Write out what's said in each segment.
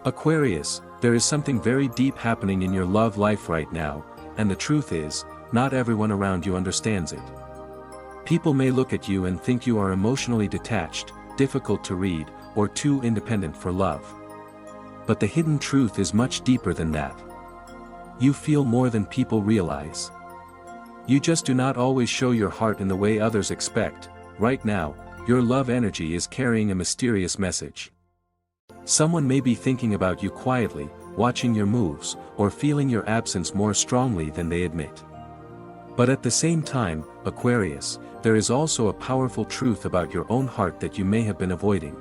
Aquarius, there is something very deep happening in your love life right now, and the truth is, not everyone around you understands it. People may look at you and think you are emotionally detached, difficult to read, or too independent for love. But the hidden truth is much deeper than that. You feel more than people realize. You just do not always show your heart in the way others expect. Right now, your love energy is carrying a mysterious message. Someone may be thinking about you quietly, watching your moves, or feeling your absence more strongly than they admit. But at the same time, Aquarius, there is also a powerful truth about your own heart that you may have been avoiding.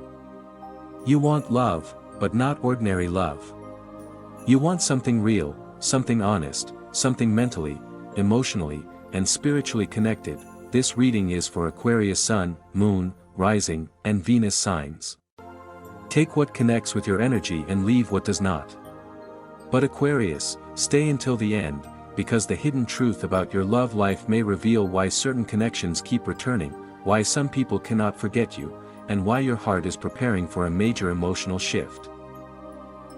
You want love, but not ordinary love. You want something real, something honest, something mentally, emotionally, and spiritually connected. This reading is for Aquarius Sun, Moon, Rising, and Venus signs. Take what connects with your energy and leave what does not. But Aquarius, stay until the end, because the hidden truth about your love life may reveal why certain connections keep returning, why some people cannot forget you, and why your heart is preparing for a major emotional shift.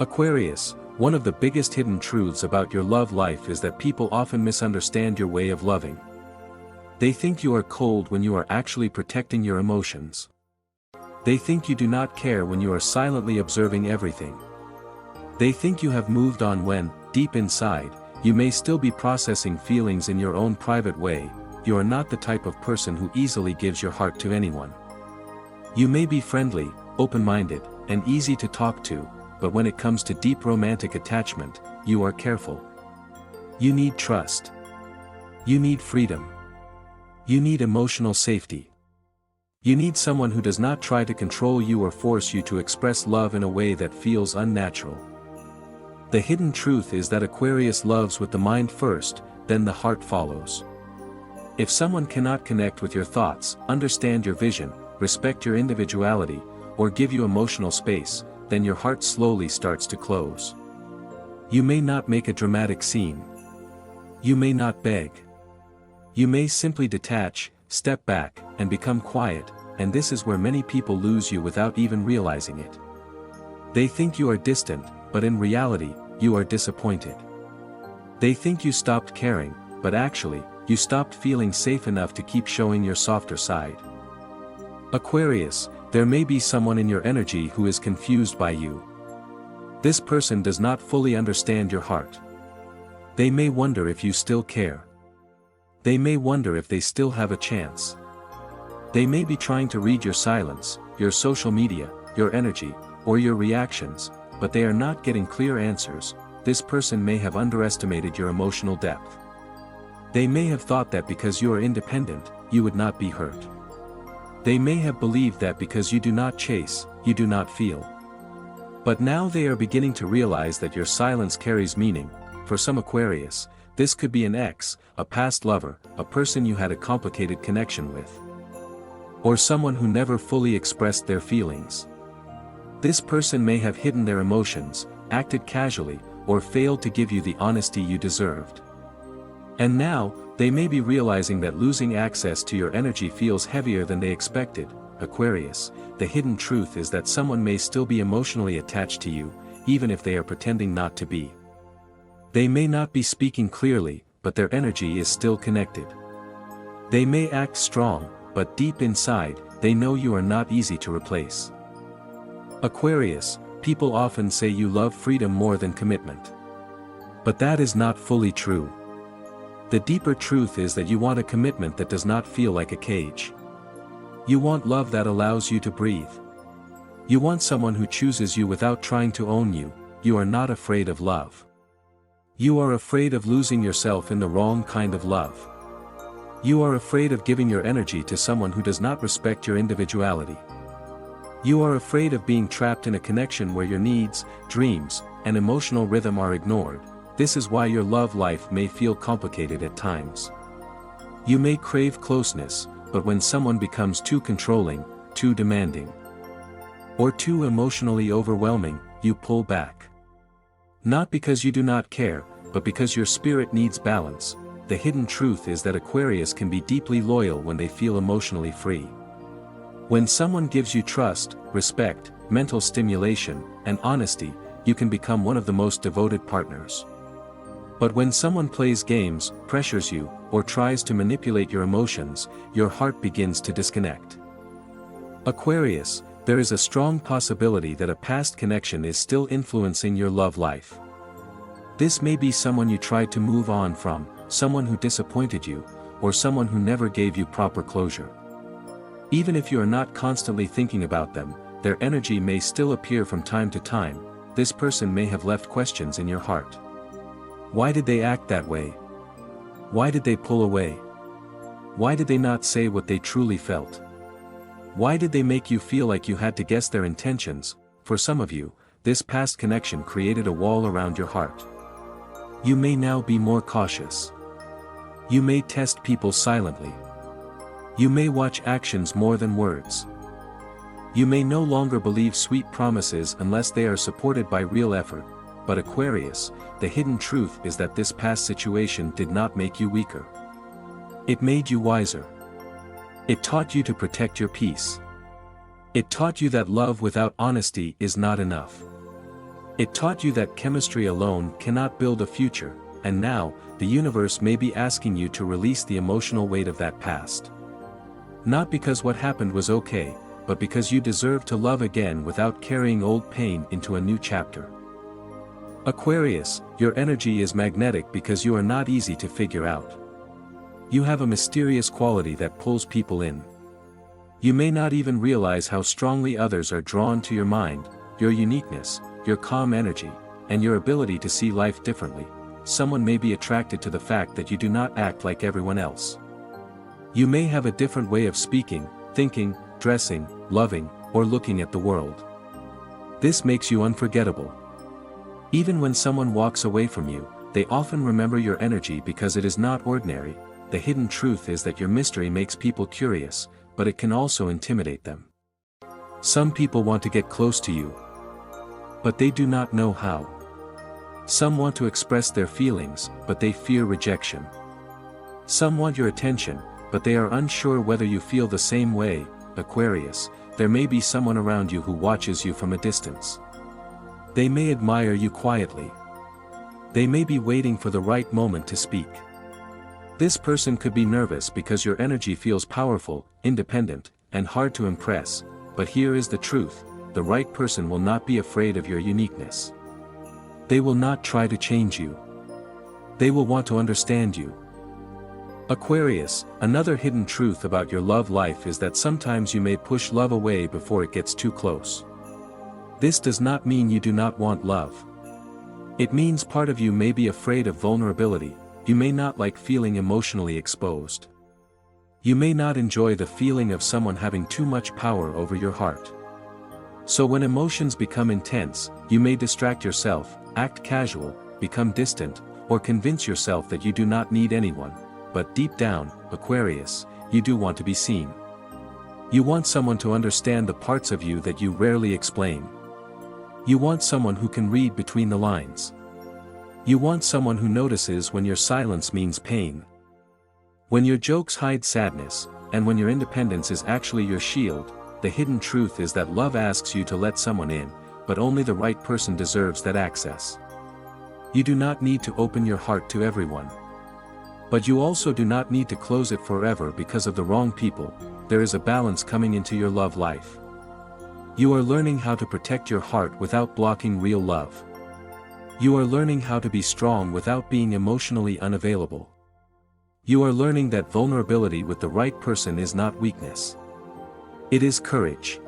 Aquarius, one of the biggest hidden truths about your love life is that people often misunderstand your way of loving. They think you are cold when you are actually protecting your emotions. They think you do not care when you are silently observing everything. They think you have moved on when, deep inside, you may still be processing feelings in your own private way. You are not the type of person who easily gives your heart to anyone. You may be friendly, open-minded, and easy to talk to, but when it comes to deep romantic attachment, you are careful. You need trust. You need freedom. You need emotional safety. You need someone who does not try to control you or force you to express love in a way that feels unnatural. The hidden truth is that Aquarius loves with the mind first, then the heart follows. If someone cannot connect with your thoughts, understand your vision, respect your individuality, or give you emotional space, then your heart slowly starts to close. You may not make a dramatic scene. You may not beg. You may simply detach, step back, and become quiet, and this is where many people lose you without even realizing it. They think you are distant, but in reality, you are disappointed. They think you stopped caring, but actually, you stopped feeling safe enough to keep showing your softer side. Aquarius, there may be someone in your energy who is confused by you. This person does not fully understand your heart. They may wonder if you still care. They may wonder if they still have a chance. They may be trying to read your silence, your social media, your energy, or your reactions, but they are not getting clear answers. This person may have underestimated your emotional depth. They may have thought that because you are independent, you would not be hurt. They may have believed that because you do not chase, you do not feel. But now they are beginning to realize that your silence carries meaning. For some Aquarius, this could be an ex, a past lover, a person you had a complicated connection with, or someone who never fully expressed their feelings. This person may have hidden their emotions, acted casually, or failed to give you the honesty you deserved. And now, they may be realizing that losing access to your energy feels heavier than they expected. Aquarius, the hidden truth is that someone may still be emotionally attached to you, even if they are pretending not to be. They may not be speaking clearly, but their energy is still connected. They may act strong, but deep inside, they know you are not easy to replace. Aquarius, people often say you love freedom more than commitment. But that is not fully true. The deeper truth is that you want a commitment that does not feel like a cage. You want love that allows you to breathe. You want someone who chooses you without trying to own you. You are not afraid of love. You are afraid of losing yourself in the wrong kind of love. You are afraid of giving your energy to someone who does not respect your individuality. You are afraid of being trapped in a connection where your needs, dreams, and emotional rhythm are ignored. This is why your love life may feel complicated at times. You may crave closeness, but when someone becomes too controlling, too demanding, or too emotionally overwhelming, you pull back. Not because you do not care, but because your spirit needs balance. The hidden truth is that Aquarius can be deeply loyal when they feel emotionally free. When someone gives you trust, respect, mental stimulation, and honesty, you can become one of the most devoted partners. But when someone plays games, pressures you, or tries to manipulate your emotions, your heart begins to disconnect. Aquarius, there is a strong possibility that a past connection is still influencing your love life. This may be someone you tried to move on from, someone who disappointed you, or someone who never gave you proper closure. Even if you are not constantly thinking about them, their energy may still appear from time to time. This person may have left questions in your heart. Why did they act that way? Why did they pull away? Why did they not say what they truly felt? Why did they make you feel like you had to guess their intentions? For some of you, this past connection created a wall around your heart. You may now be more cautious. You may test people silently. You may watch actions more than words. You may no longer believe sweet promises unless they are supported by real effort. But Aquarius, the hidden truth is that this past situation did not make you weaker. It made you wiser. It taught you to protect your peace. It taught you that love without honesty is not enough. It taught you that chemistry alone cannot build a future, and now, the universe may be asking you to release the emotional weight of that past. Not because what happened was okay, but because you deserve to love again without carrying old pain into a new chapter. Aquarius, your energy is magnetic because you are not easy to figure out. You have a mysterious quality that pulls people in. You may not even realize how strongly others are drawn to your mind, your uniqueness, your calm energy, and your ability to see life differently. Someone may be attracted to the fact that you do not act like everyone else. You may have a different way of speaking, thinking, dressing, loving, or looking at the world. This makes you unforgettable. Even when someone walks away from you, they often remember your energy because it is not ordinary. The hidden truth is that your mystery makes people curious, but it can also intimidate them. Some people want to get close to you, but they do not know how. Some want to express their feelings, but they fear rejection. Some want your attention, but they are unsure whether you feel the same way. Aquarius, there may be someone around you who watches you from a distance. They may admire you quietly. They may be waiting for the right moment to speak. This person could be nervous because your energy feels powerful, independent, and hard to impress, but here is the truth: the right person will not be afraid of your uniqueness. They will not try to change you. They will want to understand you. Aquarius, another hidden truth about your love life is that sometimes you may push love away before it gets too close. This does not mean you do not want love. It means part of you may be afraid of vulnerability. You may not like feeling emotionally exposed. You may not enjoy the feeling of someone having too much power over your heart. So when emotions become intense, you may distract yourself, act casual, become distant, or convince yourself that you do not need anyone. But deep down, Aquarius, you do want to be seen. You want someone to understand the parts of you that you rarely explain. You want someone who can read between the lines. You want someone who notices when your silence means pain. When your jokes hide sadness, and when your independence is actually your shield. The hidden truth is that love asks you to let someone in, but only the right person deserves that access. You do not need to open your heart to everyone. But you also do not need to close it forever because of the wrong people. There is a balance coming into your love life. You are learning how to protect your heart without blocking real love. You are learning how to be strong without being emotionally unavailable. You are learning that vulnerability with the right person is not weakness. It is courage.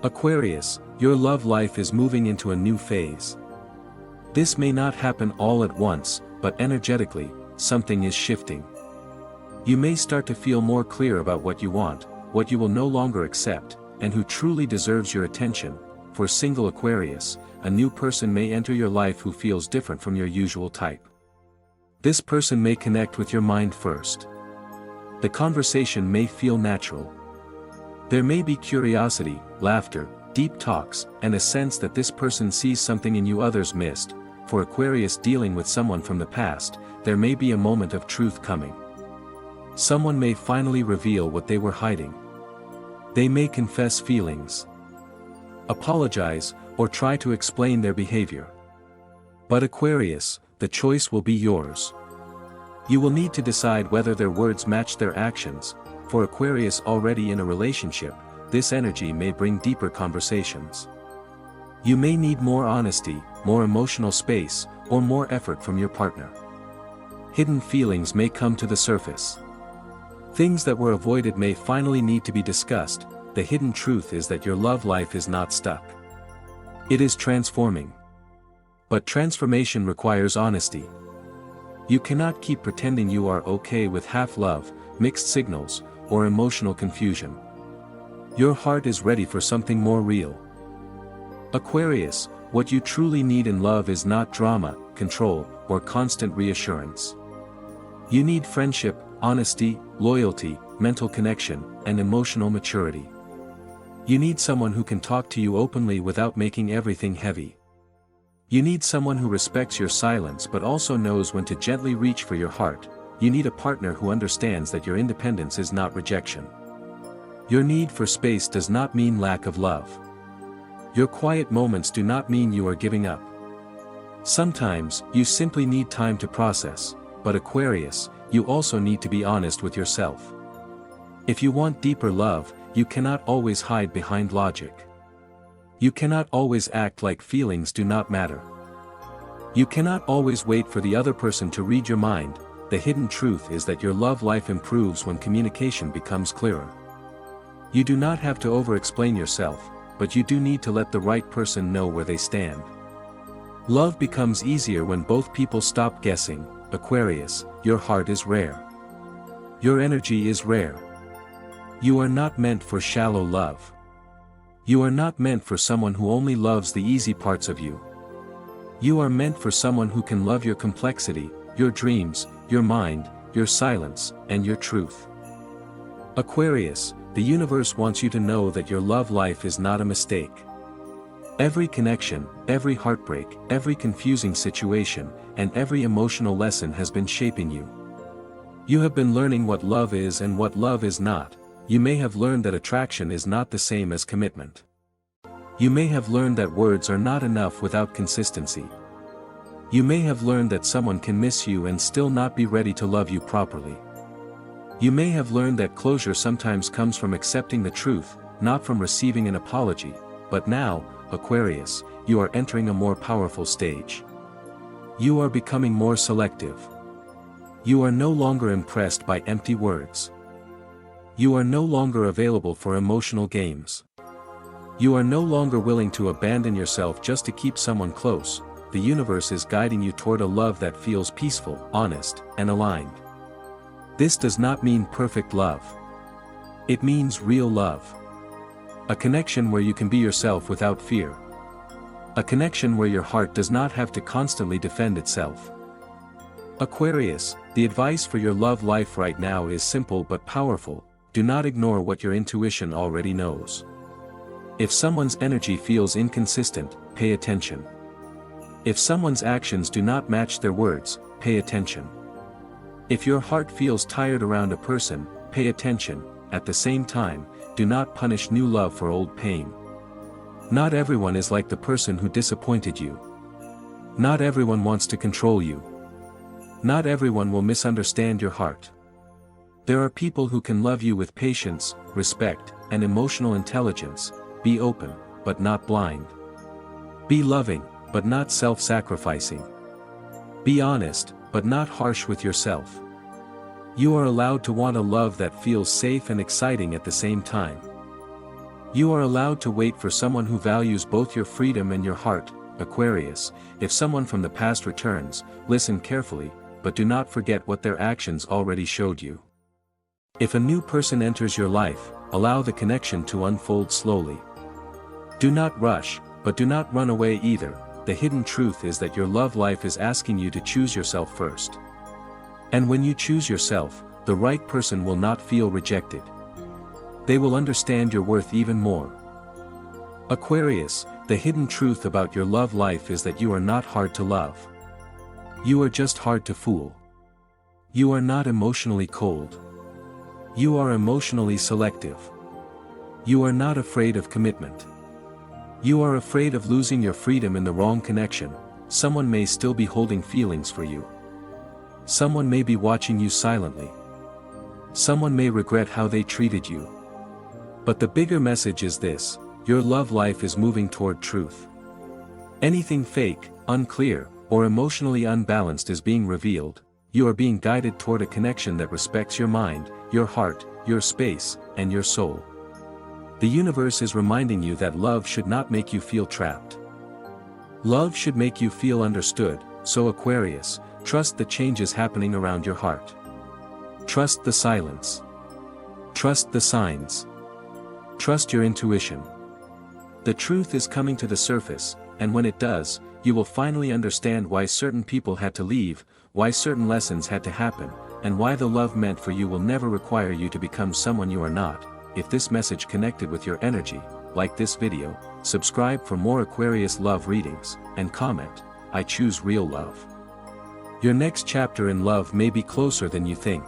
Aquarius, your love life is moving into a new phase. This may not happen all at once, but energetically, something is shifting. You may start to feel more clear about what you want, what you will no longer accept, and who truly deserves your attention. For single Aquarius, a new person may enter your life who feels different from your usual type. This person may connect with your mind first. The conversation may feel natural. There may be curiosity, laughter, deep talks, and a sense that this person sees something in you others missed. For Aquarius dealing with someone from the past, there may be a moment of truth coming. Someone may finally reveal what they were hiding. They may confess feelings, apologize, or try to explain their behavior. But Aquarius, the choice will be yours. You will need to decide whether their words match their actions. For Aquarius already in a relationship, this energy may bring deeper conversations. You may need more honesty, more emotional space, or more effort from your partner. Hidden feelings may come to the surface. Things that were avoided may finally need to be discussed. The hidden truth is that your love life is not stuck. It is transforming. But transformation requires honesty. You cannot keep pretending you are okay with half love, mixed signals, or emotional confusion. Your heart is ready for something more real. Aquarius, what you truly need in love is not drama, control, or constant reassurance. You need friendship, honesty, loyalty, mental connection, and emotional maturity. You need someone who can talk to you openly without making everything heavy. You need someone who respects your silence but also knows when to gently reach for your heart. You need a partner who understands that your independence is not rejection. Your need for space does not mean lack of love. Your quiet moments do not mean you are giving up. Sometimes, you simply need time to process, but Aquarius, you also need to be honest with yourself. If you want deeper love, you cannot always hide behind logic. You cannot always act like feelings do not matter. You cannot always wait for the other person to read your mind. The hidden truth is that your love life improves when communication becomes clearer. You do not have to over-explain yourself, but you do need to let the right person know where they stand. Love becomes easier when both people stop guessing. Aquarius, your heart is rare. Your energy is rare. You are not meant for shallow love. You are not meant for someone who only loves the easy parts of you. You are meant for someone who can love your complexity, your dreams, your mind, your silence, and your truth. Aquarius, the universe wants you to know that your love life is not a mistake. Every connection, every heartbreak, every confusing situation, and every emotional lesson has been shaping you. You have been learning what love is and what love is not. You may have learned that attraction is not the same as commitment. You may have learned that words are not enough without consistency. You may have learned that someone can miss you and still not be ready to love you properly. You may have learned that closure sometimes comes from accepting the truth, not from receiving an apology. But now, Aquarius, you are entering a more powerful stage. You are becoming more selective. You are no longer impressed by empty words. You are no longer available for emotional games. You are no longer willing to abandon yourself just to keep someone close. The universe is guiding you toward a love that feels peaceful, honest, and aligned. This does not mean perfect love. It means real love. A connection where you can be yourself without fear. A connection where your heart does not have to constantly defend itself. Aquarius, the advice for your love life right now is simple but powerful. Do not ignore what your intuition already knows. If someone's energy feels inconsistent, pay attention. If someone's actions do not match their words, pay attention. If your heart feels tired around a person, pay attention. At the same time, do not punish new love for old pain. Not everyone is like the person who disappointed you. Not everyone wants to control you. Not everyone will misunderstand your heart. There are people who can love you with patience, respect, and emotional intelligence. Be open, but not blind. Be loving, but not self-sacrificing. Be honest, but not harsh with yourself. You are allowed to want a love that feels safe and exciting at the same time. You are allowed to wait for someone who values both your freedom and your heart. Aquarius, if someone from the past returns, listen carefully, but do not forget what their actions already showed you. If a new person enters your life, allow the connection to unfold slowly. Do not rush, but do not run away either. The hidden truth is that your love life is asking you to choose yourself first. And when you choose yourself, the right person will not feel rejected. They will understand your worth even more. Aquarius, the hidden truth about your love life is that you are not hard to love. You are just hard to fool. You are not emotionally cold. You are emotionally selective. You are not afraid of commitment. You are afraid of losing your freedom in the wrong connection. Someone may still be holding feelings for you. Someone may be watching you silently. Someone may regret how they treated you. But the bigger message is this: your love life is moving toward truth. Anything fake, unclear, or emotionally unbalanced is being revealed. You are being guided toward a connection that respects your mind, your heart, your space, and your soul. The universe is reminding you that love should not make you feel trapped. Love should make you feel understood, so Aquarius, trust the changes happening around your heart. Trust the silence. Trust the signs. Trust your intuition. The truth is coming to the surface, and when it does, you will finally understand why certain people had to leave, why certain lessons had to happen, and why the love meant for you will never require you to become someone you are not. If this message connected with your energy, like this video, subscribe for more Aquarius love readings, and comment, "I choose real love." Your next chapter in love may be closer than you think.